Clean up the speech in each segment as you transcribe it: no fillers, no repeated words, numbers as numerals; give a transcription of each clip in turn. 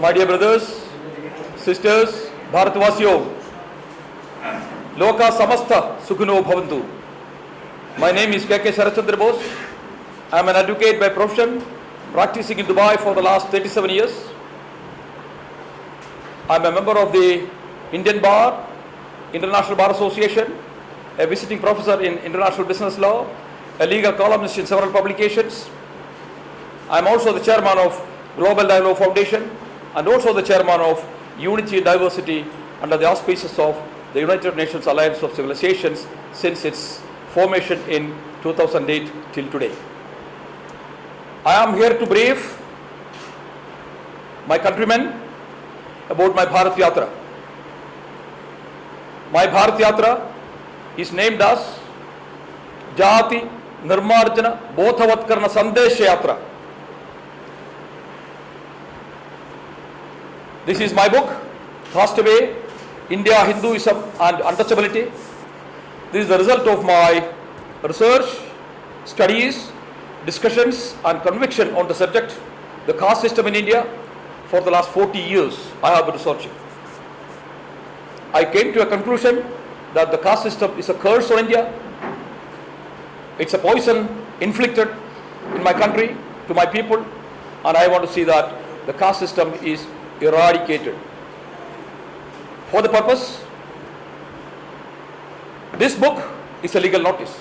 My dear brothers, sisters, Bharatwasiyo, Loka Samastha Sukhuno Bhavantu. My name is K.K. Sharachandra Bose. I am an advocate by profession, practicing in Dubai for the last 37 years. I am a member of the Indian Bar, International Bar Association, a visiting professor in international business law, a legal columnist in several publications. I am also the chairman of Global Dialogue Foundation and also the chairman of Unity and Diversity under the auspices of the United Nations Alliance of Civilizations since its formation in 2008 till today. I am here to brief my countrymen about my Bharat Yatra. My Bharat Yatra is named as Jati Nirmarjana Bodhavatkarna Sandesh Yatra. This is my book, Castaway, India, Hinduism and Untouchability. This is the result of my research, studies, discussions and conviction on the subject, the caste system in India. For the last 40 years, I have been researching. I came to a conclusion that the caste system is a curse on India. It's a poison inflicted in my country, to my people, and I want to see that the caste system is eradicated. For the purpose, this book is a legal notice.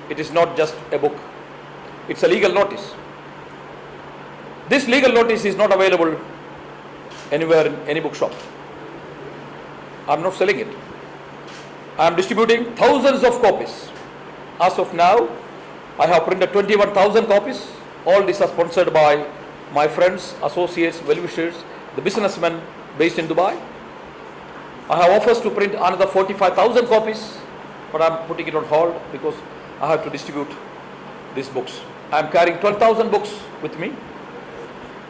It is not just a book. It's a legal notice. This legal notice is not available anywhere in any bookshop. I am not selling it. I am distributing thousands of copies. As of now, I have printed 21,000 copies. All these are sponsored by my friends, associates, well-wishers, the businessmen based in Dubai. I have offers to print another 45,000 copies, but I am putting it on hold because I have to distribute these books. I am carrying 12,000 books with me.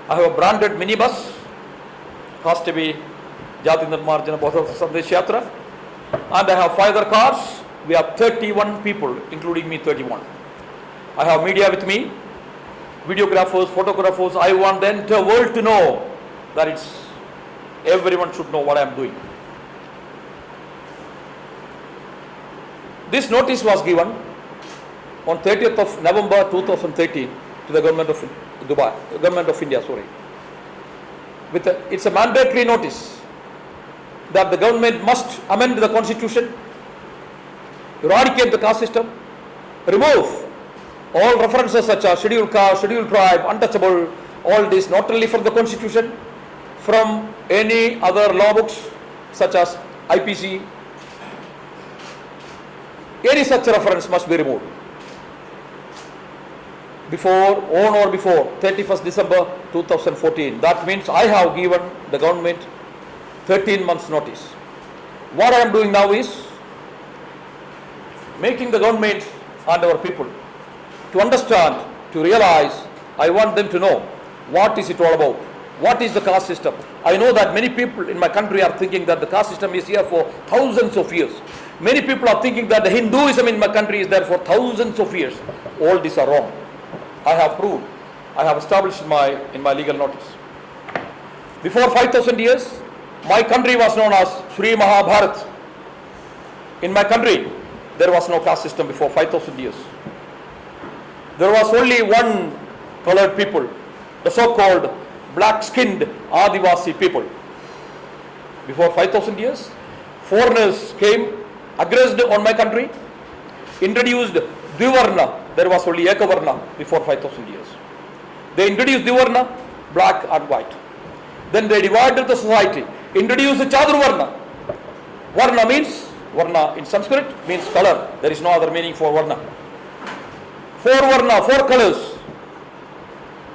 I have a branded minibus, Castaway, Jati Nirmarjana Bodhavatkarna Sandesh Yatra, and I have 5 other cars. We have 31 people, including me 31. I have media with me, videographers, photographers. I want the entire world to know that everyone should know what I am doing. This notice was given on 30th of November 2013 to the government of Dubai, government of India, sorry. It's a mandatory notice that the government must amend the constitution, eradicate the caste system, remove all references such as scheduled caste, scheduled tribe, untouchable, all this not only from the constitution, from any other law books such as IPC, any such reference must be removed on or before 31st December 2014. That means I have given the government 13 months notice. What I am doing now is making the government and our people to understand, to realize. I want them to know what is it all about. What is the caste system? I know that many people in my country are thinking that the caste system is here for thousands of years. Many people are thinking that the Hinduism in my country is there for thousands of years. All these are wrong. I have proved, I have established in my legal notice. Before 5,000 years, my country was known as Sri Mahabharat. In my country, there was no caste system before 5,000 years. There was only one colored people, the so-called black-skinned Adivasi people. Before 5,000 years, foreigners came, aggressed on my country, introduced Dvivarna. There was only Ekavarna before 5,000 years. They introduced Dvivarna, black and white. Then they divided the society, introduced Chadurvarna. Varna means, Varna in Sanskrit means color. There is no other meaning for Varna. 4 Varna, 4 colors.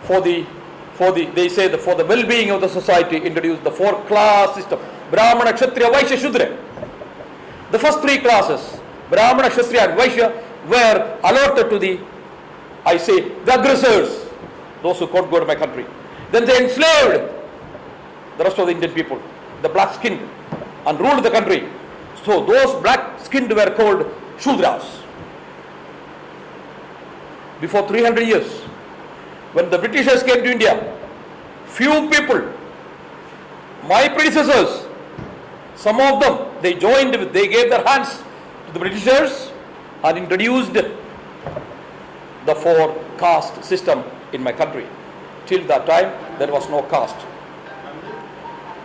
For the well-being of the society, introduced the 4-class system. Brahmana, Kshatriya, Vaishya, Shudra. The first 3 classes, Brahmana, Kshatriya and Vaishya, were allotted to the aggressors, those who can't go to my country. Then they enslaved the rest of the Indian people, the black-skinned, and ruled the country. So those black-skinned were called Shudras. Before 300 years, when the Britishers came to India, Few people, my predecessors, some of them, they gave their hands to the Britishers and introduced the four caste system in my country. Till that time, there was no caste.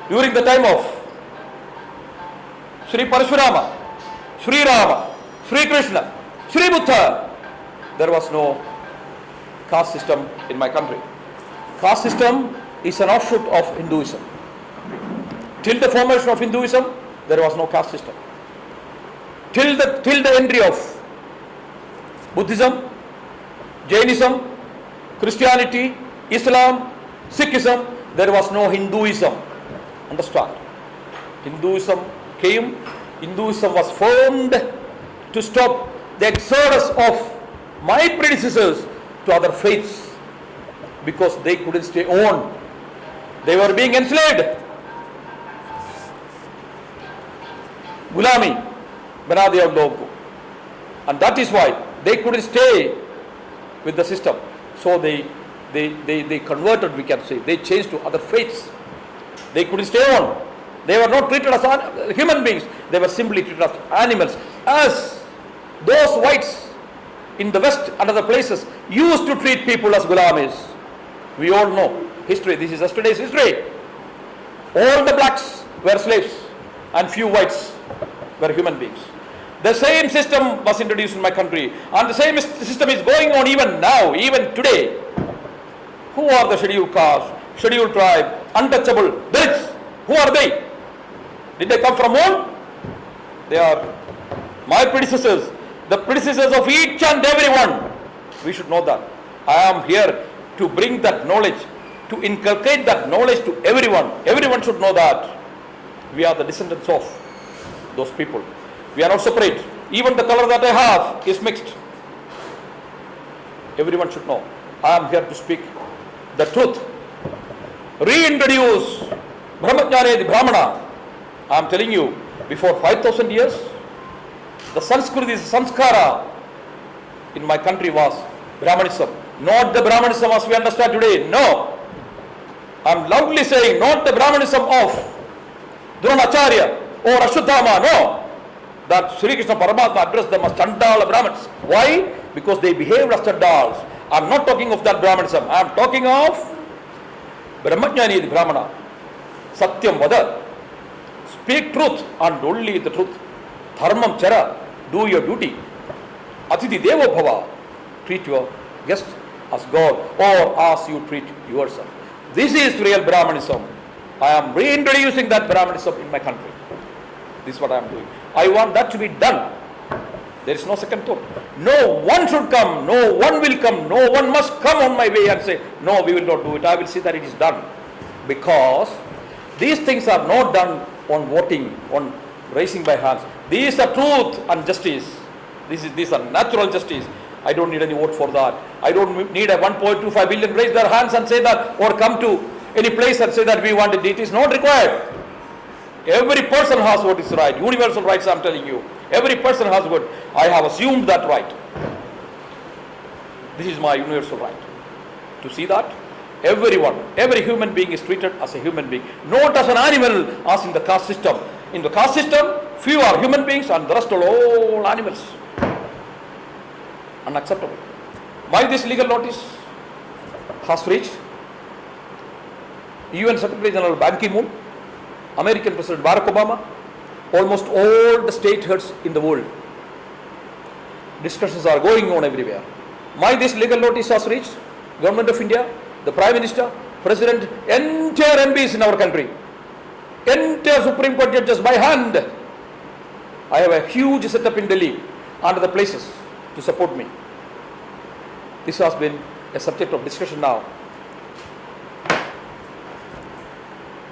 During the time of Sri Parashurama, Sri Rama, Sri Krishna, Sri Buddha, there was no caste system in my country. Caste system is an offshoot of Hinduism. Till the formation of Hinduism, there was no caste system. Till the entry of Buddhism, Jainism, Christianity, Islam, Sikhism, there was no Hinduism. Understand? Hinduism came, Hinduism was formed to stop the exodus of my predecessors to other faiths because they couldn't stay on. They were being enslaved. Gulami, bana diya log ko. And that is why they couldn't stay with the system. So they converted, we can say. They changed to other faiths. They couldn't stay on. They were not treated as human beings. They were simply treated as animals. As those whites in the West and other places used to treat people as gulamis. We all know history. This is yesterday's history. All the blacks were slaves and few whites were human beings. The same system was introduced in my country, and the same system is going on even now, even today. Who are the scheduled caste, scheduled tribe, untouchable, Dalits? Who are they? Did they come from one? They are my predecessors, the predecessors of each and every one. We should know that. I am here to bring that knowledge, to inculcate that knowledge to everyone. Everyone should know that we are the descendants of those people. We are not separate. Even the color that I have is mixed. Everyone should know. I am here to speak the truth. Reintroduce Brahmajnane, the Brahmana. I am telling you, before 5,000 years, the Sanskrit, the Sanskara in my country was Brahmanism. Not the Brahmanism as we understand today. No. I am loudly saying, not the Brahmanism of Dronacharya or Ashuddhama. No. That Sri Krishna Paramatma addressed them as Chandala Brahmins. Why? Because they behaved as Chandals. I am not talking of that Brahmanism. I am talking of Brahmajnani, the Brahmana. Satyam Vada. Speak truth and only the truth. Dharmam Chara. Do your duty. Atiti Devo Bhava. Treat your guest as God or as you treat yourself. This is real Brahmanism. I am reintroducing that Brahmanism in my country. This is what I am doing. I want that to be done. There is no second thought. No one should come, no one will come, no one must come on my way and say, no, we will not do it. I will see that it is done. Because these things are not done on voting, on raising by hands. These are truth and justice. These are natural justice. I don't need any vote for that. I don't need a 1.25 billion raise their hands and say that, or come to any place and say that we want it. It is not required. Every person has what is right. Universal rights, I am telling you. Every person has what. I have assumed that right. This is my universal right. To see that everyone, every human being is treated as a human being, not as an animal as in the caste system. In the caste system, few are human beings and the rest are all animals. Unacceptable. Why this legal notice has reached UN Secretary General Ban Ki-moon, American President Barack Obama, almost all the state heads in the world. Discussions are going on everywhere. Why this legal notice has reached Government of India, the Prime Minister, President, entire MPs in our country, entire Supreme Court judges by hand. I have a huge setup in Delhi and other places to support me. This has been a subject of discussion now.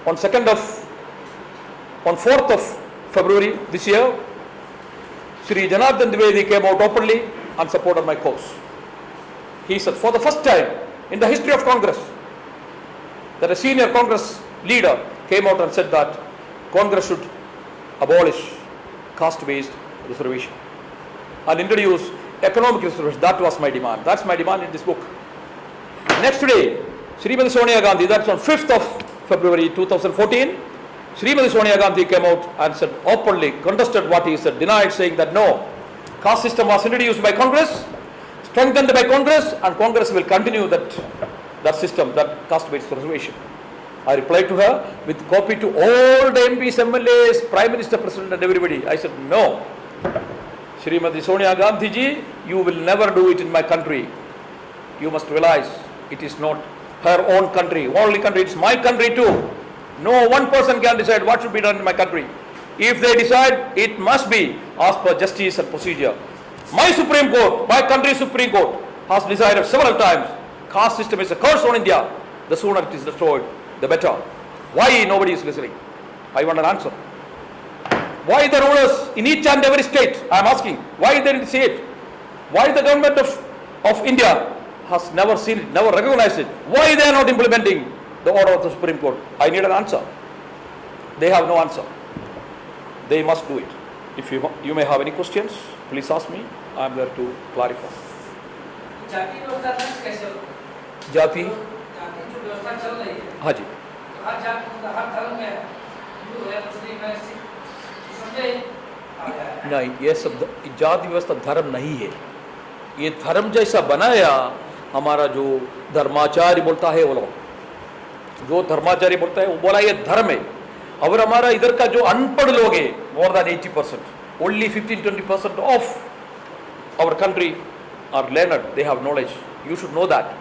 On 4th of February this year, Sri Janardhan Dwivedi came out openly and supported my cause. He said, for the first time in the history of Congress, that a senior Congress leader came out and said that Congress should abolish caste-based reservation and introduce economic reservation. That was my demand. That's my demand in this book. Next day, Srimati Sonia Gandhi, that's on 5th of February 2014. Srimati Sonia Gandhi came out and said openly, contested what he said, denied, saying that no, caste system was introduced by Congress, strengthened by Congress, and Congress will continue that system, that caste-based reservation. I replied to her with copy to all the MPs, MLAs, Prime Minister, President and everybody. I said, no, Srimati Sonia Gandhi ji, you will never do it in my country. You must realize it is not her own country, only country, it's my country too. No one person can decide what should be done in my country. If they decide, it must be as per justice and procedure. My Supreme Court, my country's Supreme Court has decided several times, caste system is a curse on India. The sooner it is destroyed, the better. Why nobody is listening? I want an answer. Why the rulers in each and every state, I am asking, why they didn't see it? Why the government of India has never seen it, never recognized it? Why they are not implementing the order of the Supreme Court? I need an answer. They have no answer. They must do it. If you may have any questions, please ask me. I am there to clarify. जाति व्यवस्था नष्ट कैसे होगी? जाति जाति जो व्यवस्था चल रही है, हाँ जी, तो हर जाति हर धर्म में हिंदू है, मुस्लिम है, सिख, समझे आ गया है। नहीं, ये सब जाति व्यवस्था धर्म नहीं है। ये धर्म जैसा बनाया हमारा जो धर्माचार्य बोलता है, वो लोग जो धर्माचार्य बोलता है वो बोला ये धर्म है। और हमारा इधर का जो अनपढ़ लोग है, more than 80%, only 15-20% of our country are learned, they have knowledge. You should know that.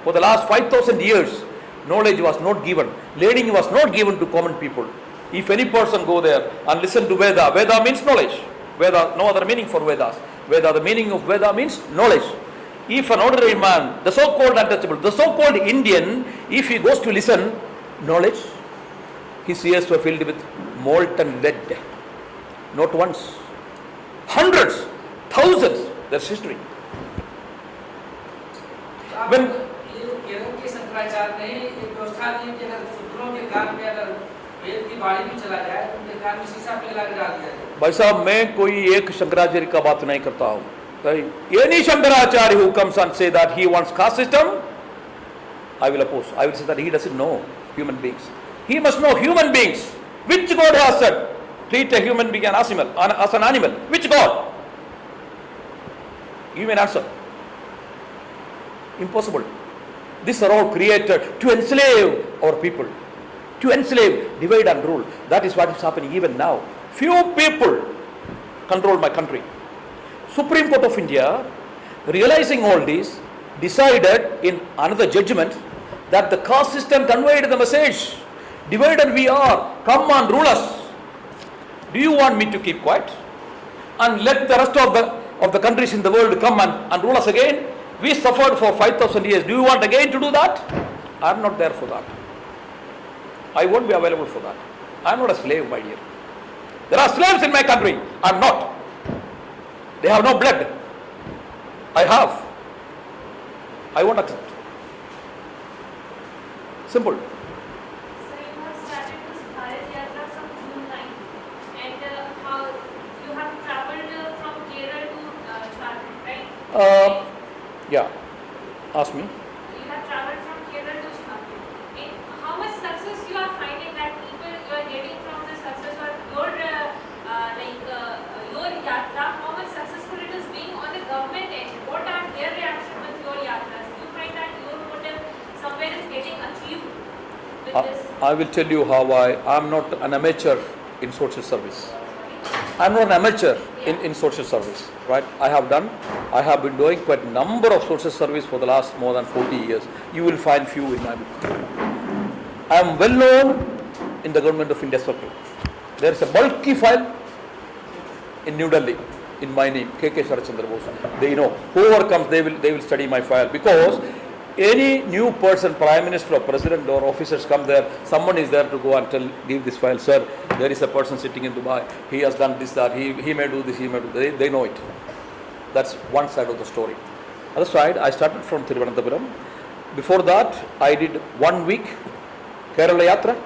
For the last 5,000 years, knowledge was not given, learning was not given to common people. If any person go there and listen to Veda, Veda means knowledge. Veda, no other meaning for Vedas. Veda, the meaning of Veda means knowledge. If an ordinary man, the so-called untouchable, the so-called Indian, if he goes to listen, knowledge, his ears were filled with molten lead. Not once, hundreds, thousands, there's history. When Kerala के शंकराचार्य ने एक व्यवस्था दी कि अगर शूद्रों के कान में अगर वेद की बाणी भी चला जाए तो उनके कान में शीशा पिघला के डाल दिया जाए। भाई साहब, मैं कोई एक शंकराचार्य का बात नहीं करता हूँ. Any Shankaracharya who comes and say that he wants caste system, I will oppose. I will say that he doesn't know human beings. He must know human beings. Which God has said, treat a human being as an animal? Which God? Give me an answer. Impossible. These are all created to enslave our people. To enslave, divide and rule. That is what is happening even now. Few people control my country. Supreme Court of India, realizing all this, decided in another judgment that the caste system conveyed the message, divide and we are, come and rule us. Do you want me to keep quiet and let the rest of the countries in the world come and rule us again? We suffered for 5,000 years. Do you want again to do that? I am not there for that. I won't be available for that. I am not a slave, my dear. There are slaves in my country. I am not. They have no blood. I have. I won't accept. Simple. So you have started this Bharat Yatra from June 9, and how you have travelled from Kerala to Jharkhand, right? Yeah. Ask me. You have travelled from Kerala to Jharkhand. And how much success you are finding that people you are getting from the success or your your yatra? How much successful it is being on the government end? What are their reaction with your yatras? Do you find that your motive somewhere is getting achieved with this? I will tell you how I am not an amateur in social service. I am not an amateur in social service, right? I have been doing quite a number of social service for the last more than 40 years. You will find few in my book. I am well known in the government of India circle. There is a bulky file in New Delhi in my name, K.K. Sharachandra Bose. They know. Whoever comes, they will study my file, because any new person, Prime Minister or President or officers come there, someone is there to go and give this file, sir, there is a person sitting in Dubai, he has done this, that, he may do this, he may do that. They know it. That's one side of the story. Other side, I started from Thiruvananthapuram. Before that, I did 1 week Kerala Yatra.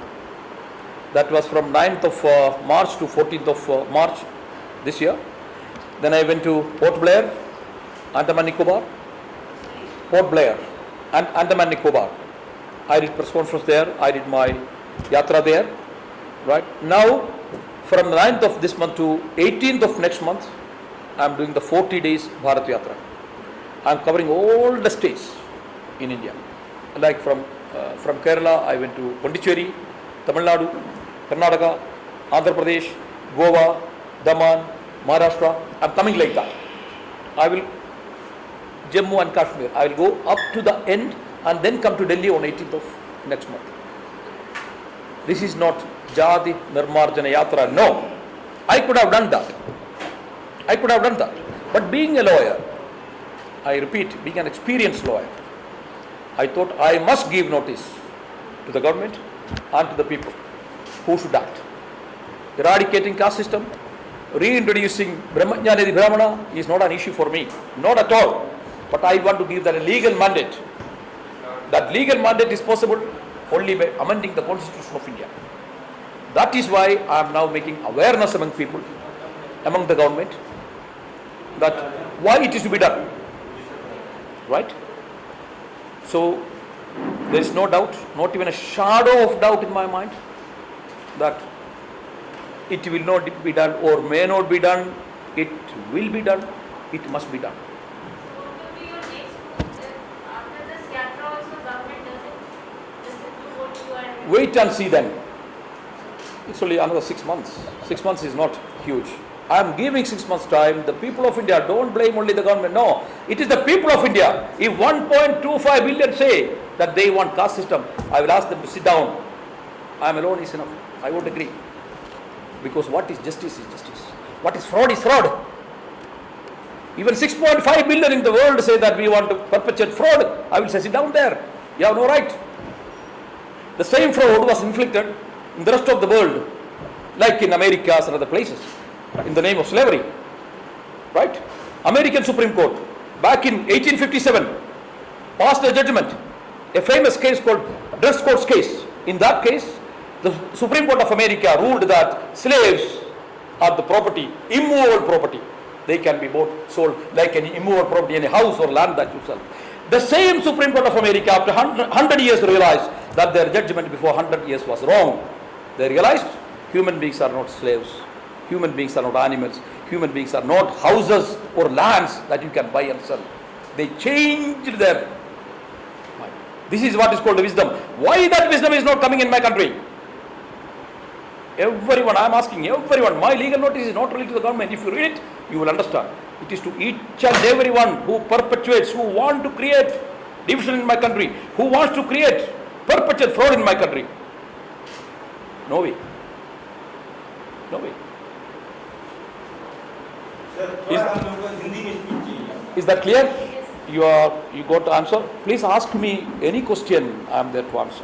That was from 9th of March to 14th of March this year. Then I went to Port Blair, Andaman Nicobar, Port Blair, and Andaman Nicobar. I did press conference there, I did my yatra there, right? Now, from the 9th of this month to 18th of next month, I am doing the 40 days Bharat Yatra. I am covering all the states in India. Like from Kerala, I went to Pondicherry, Tamil Nadu, Karnataka, Andhra Pradesh, Goa, Daman, Maharashtra. I am coming like that. I will Jammu and Kashmir. I will go up to the end and then come to Delhi on 18th of next month. This is not Jati Nirmarjana Yatra. No. I could have done that. I could have done that. But being a lawyer, I repeat, being an experienced lawyer, I thought I must give notice to the government and to the people who should act. Eradicating caste system, reintroducing Brahmajnani Brahmana is not an issue for me. Not at all. But I want to give that a legal mandate. That legal mandate is possible only by amending the Constitution of India. That is why I am now making awareness among people, among the government, that why it is to be done. Right? So, there is no doubt, not even a shadow of doubt in my mind, that it will not be done or may not be done. It will be done. It must be done. So what will be your next move? After this yatra also government doesn't listen to what you are doing? Wait and see then. It's only another 6 months. 6 months is not huge. I am giving 6 months time. The people of India, don't blame only the government. No, it is the people of India. If 1.25 billion say that they want caste system, I will ask them to sit down. I am alone is enough. I won't agree. Because what is justice is justice. What is fraud is fraud. Even 6.5 billion in the world say that we want to perpetuate fraud. I will say sit down there. You have no right. The same fraud was inflicted in the rest of the world, like in America and other places, in the name of slavery. Right? American Supreme Court, back in 1857, passed a judgment, a famous case called Dress Codes case. In that case, the Supreme Court of America ruled that slaves are the property, immovable property. They can be bought, sold like any immovable property, any house or land that you sell. The same Supreme Court of America, after 100 years, realized that their judgment before 100 years was wrong. They realized human beings are not slaves. Human beings are not animals. Human beings are not houses or lands that you can buy and sell. They changed their mind. This is what is called wisdom. Why that wisdom is not coming in my country? Everyone, I am asking everyone, my legal notice is not really to the government. If you read it, you will understand. It is to each and everyone who perpetuates, who want to create division in my country, who wants to create perpetual fraud in my country. No way. No way. Is that clear? Yes. You got to answer? Please ask me any question. I am there to answer.